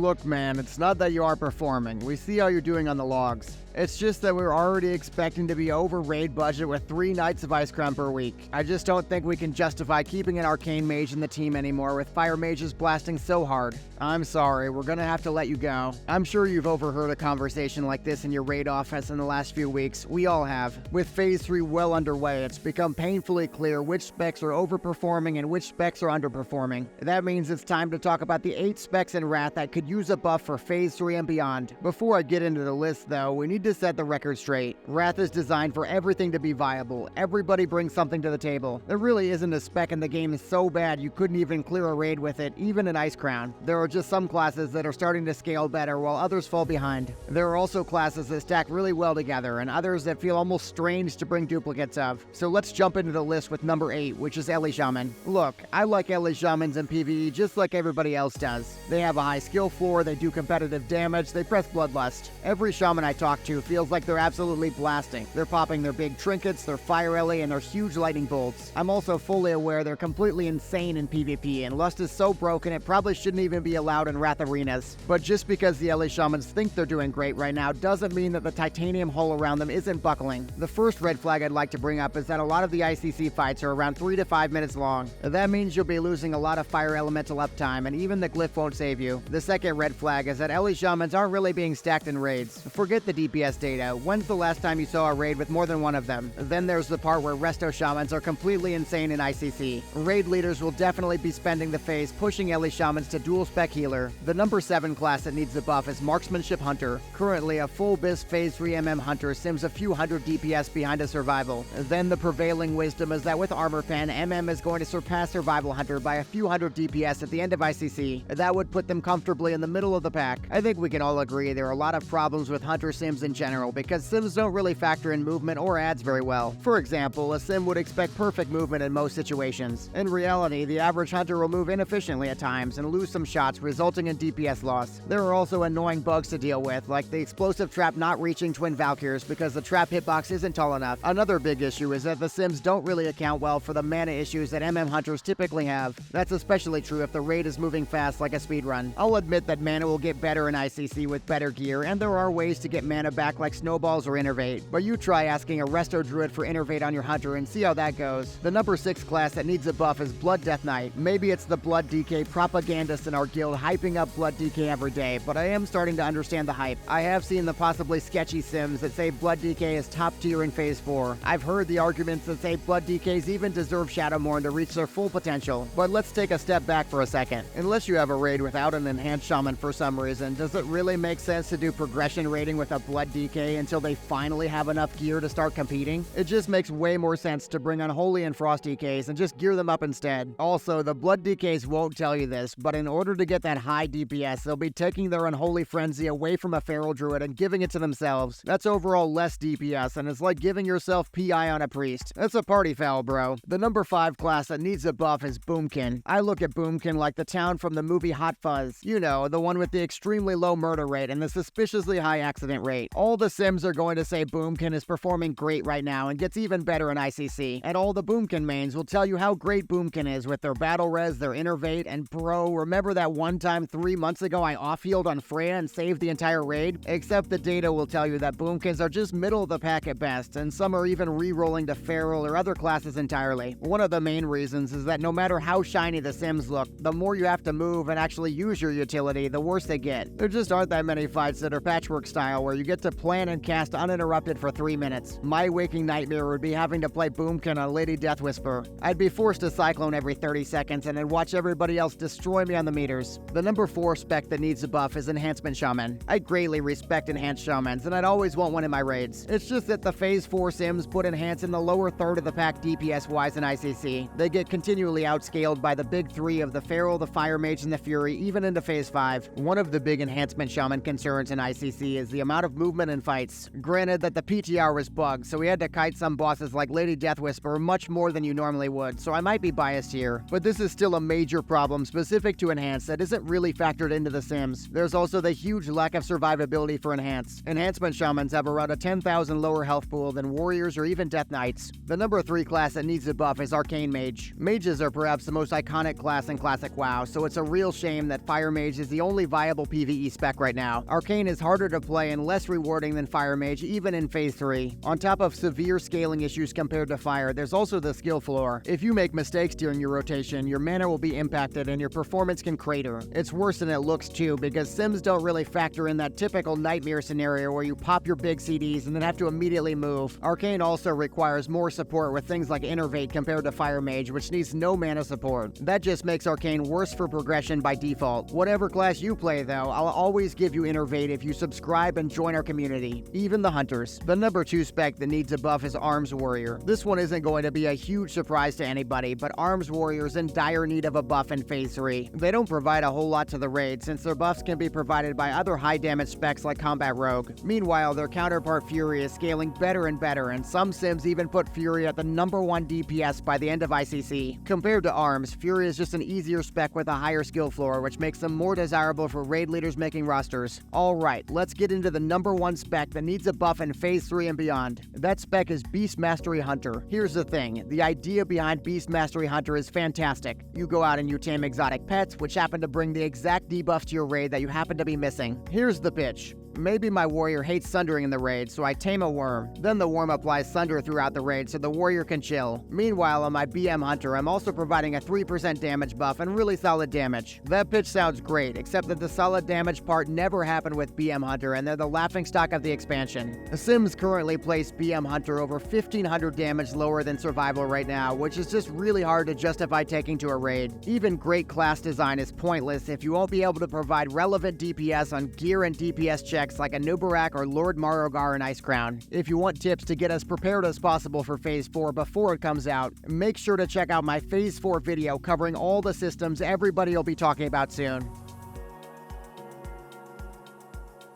Look man, it's not that you are performing. We see how you're doing on the logs. It's just that we're already expecting to be over raid budget with 3 nights of Ice Crown per week. I just don't think we can justify keeping an Arcane Mage in the team anymore with Fire Mages blasting so hard. I'm sorry, we're gonna have to let you go. I'm sure you've overheard a conversation like this in your raid office in the last few weeks. We all have. With Phase 3 well underway, it's become painfully clear which specs are overperforming and which specs are underperforming. That means it's time to talk about the 8 specs in Wrath that could use a buff for Phase 3 and beyond. Before I get into the list though, we need to set the record straight. Wrath is designed for everything to be viable. Everybody brings something to the table. There really isn't a spec in the game so bad you couldn't even clear a raid with it, even in Ice Crown. There are just some classes that are starting to scale better while others fall behind. There are also classes that stack really well together and others that feel almost strange to bring duplicates of. So let's jump into the list with number 8, which is Ele Shaman. Look, I like Ele Shamans in PvE just like everybody else does. They have a high skill floor, they do competitive damage, they press Bloodlust. Every Shaman I talk to feels like they're absolutely blasting. They're popping their big trinkets, their fire ele, and their huge lightning bolts. I'm also fully aware they're completely insane in PvP, and Lust is so broken it probably shouldn't even be allowed in Wrath arenas. But just because the Ele Shamans think they're doing great right now doesn't mean that the titanium hull around them isn't buckling. The first red flag I'd like to bring up is that a lot of the ICC fights are around 3 to 5 minutes long. That means you'll be losing a lot of fire elemental uptime, and even the glyph won't save you. The second red flag is that Ele Shamans aren't really being stacked in raids. Forget the DPS data. When's the last time you saw a raid with more than one of them? Then there's the part where Resto Shamans are completely insane in ICC. Raid leaders will definitely be spending the phase pushing Ele Shamans to dual spec healer. The number 7 class that needs the buff is Marksmanship Hunter. Currently, a full BIS Phase 3 MM Hunter sims a few hundred DPS behind a survival. Then the prevailing wisdom is that with Armor Pen, MM is going to surpass Survival Hunter by a few hundred DPS at the end of ICC. That would put them comfortably in the middle of the pack. I think we can all agree there are a lot of problems with Hunter sims in general because sims don't really factor in movement or ads very well. For example, a sim would expect perfect movement in most situations. In reality, the average hunter will move inefficiently at times and lose some shots, resulting in DPS loss. There are also annoying bugs to deal with, like the explosive trap not reaching Twin Valkyrs because the trap hitbox isn't tall enough. Another big issue is that the sims don't really account well for the mana issues that MM hunters typically have. That's especially true if the raid is moving fast like a speedrun. I'll admit that mana will get better in ICC with better gear, and there are ways to get mana back like snowballs or Innervate, but you try asking a Resto Druid for Innervate on your hunter and see how that goes. The number 6 class that needs a buff is Blood Deathknight. Maybe it's the Blood DK propagandists in our guild hyping up Blood DK every day, but I am starting to understand the hype. I have seen the possibly sketchy sims that say Blood DK is top tier in Phase 4. I've heard the arguments that say Blood DKs even deserve Shadowmourne to reach their full potential, but let's take a step back for a second. Unless you have a raid without an Enhanced Shaman for some reason, does it really make sense to do progression raiding with a Blood DK until they finally have enough gear to start competing? It just makes way more sense to bring Unholy and Frost DKs and just gear them up instead. Also, the Blood DKs won't tell you this, but in order to get that high DPS, they'll be taking their Unholy Frenzy away from a Feral Druid and giving it to themselves. That's overall less DPS, and it's like giving yourself PI on a priest. That's a party foul, bro. The number 5 class that needs a buff is Boomkin. I look at Boomkin like the town from the movie Hot Fuzz. You know, the one with the extremely low murder rate and the suspiciously high accident rate. All the sims are going to say Boomkin is performing great right now and gets even better in ICC. And all the Boomkin mains will tell you how great Boomkin is with their battle res, their Innervate, and bro, remember that one time 3 months ago I off-healed on Freya and saved the entire raid? Except the data will tell you that Boomkins are just middle of the pack at best, and some are even re-rolling to Feral or other classes entirely. One of the main reasons is that no matter how shiny the sims look, the more you have to move and actually use your utility, the worse they get. There just aren't that many fights that are patchwork style where you get to plan and cast uninterrupted for 3 minutes. My waking nightmare would be having to play Boomkin on Lady Deathwhisper. I'd be forced to Cyclone every 30 seconds and then watch everybody else destroy me on the meters. The number 4 spec that needs a buff is Enhancement Shaman. I greatly respect Enhanced Shamans, and I'd always want one in my raids. It's just that the Phase 4 sims put Enhance in the lower third of the pack DPS-wise in ICC. They get continually outscaled by the big 3 of the Feral, the Fire Mage, and the Fury, even into Phase 5. One of the big Enhancement Shaman concerns in ICC is the amount of movement in fights. Granted that the PTR was bugged, so we had to kite some bosses like Lady Deathwhisper much more than you normally would, so I might be biased here. But this is still a major problem specific to Enhance that isn't really factored into the sims. There's also the huge lack of survivability for Enhance. Enhancement Shamans have around a 10,000 lower health pool than Warriors or even Death Knights. The number 3 class that needs a buff is Arcane Mage. Mages are perhaps the most iconic class in Classic WoW, so it's a real shame that Fire Mage is the only viable PvE spec right now. Arcane is harder to play and less rewarding than Fire Mage, even in Phase 3. On top of severe scaling issues compared to Fire, there's also the skill floor. If you make mistakes during your rotation, your mana will be impacted and your performance can crater. It's worse than it looks too, because Sims don't really factor in that typical nightmare scenario where you pop your big CDs and then have to immediately move. Arcane also requires more support with things like Innervate compared to Fire Mage, which needs no mana support. That just makes Arcane worse for progression by default. Whatever class you play though, I'll always give you Innervate if you subscribe and join our community, even the Hunters. The number 2 spec that needs a buff is Arms Warrior. This one isn't going to be a huge surprise to anybody, but Arms Warrior's in dire need of a buff in Phase 3. They don't provide a whole lot to the raid, since their buffs can be provided by other high damage specs like Combat Rogue. Meanwhile, their counterpart Fury is scaling better and better, and some Sims even put Fury at the number 1 DPS by the end of ICC. Compared to Arms, Fury is just an easier spec with a higher skill floor, which makes them more desirable for raid leaders making rosters. Alright, let's get into the number 1 spec that needs a buff in Phase 3 and beyond. That spec is Beast Mastery Hunter. Here's the thing, the idea behind Beast Mastery Hunter is fantastic. You go out and you tame exotic pets, which happen to bring the exact debuffs to your raid that you happen to be missing. Here's the pitch. Maybe my warrior hates sundering in the raid, so I tame a worm. Then the worm applies sunder throughout the raid so the warrior can chill. Meanwhile, on my BM Hunter, I'm also providing a 3% damage buff and really solid damage. That pitch sounds great, except that the solid damage part never happened with BM Hunter, and they're the laughingstock of the expansion. The Sims currently place BM Hunter over 1500 damage lower than survival right now, which is just really hard to justify taking to a raid. Even great class design is pointless if you won't be able to provide relevant DPS on gear and DPS checks like a Nubarak or Lord Marogar in Icecrown. If you want tips to get as prepared as possible for Phase 4 before it comes out, make sure to check out my Phase 4 video covering all the systems everybody will be talking about soon.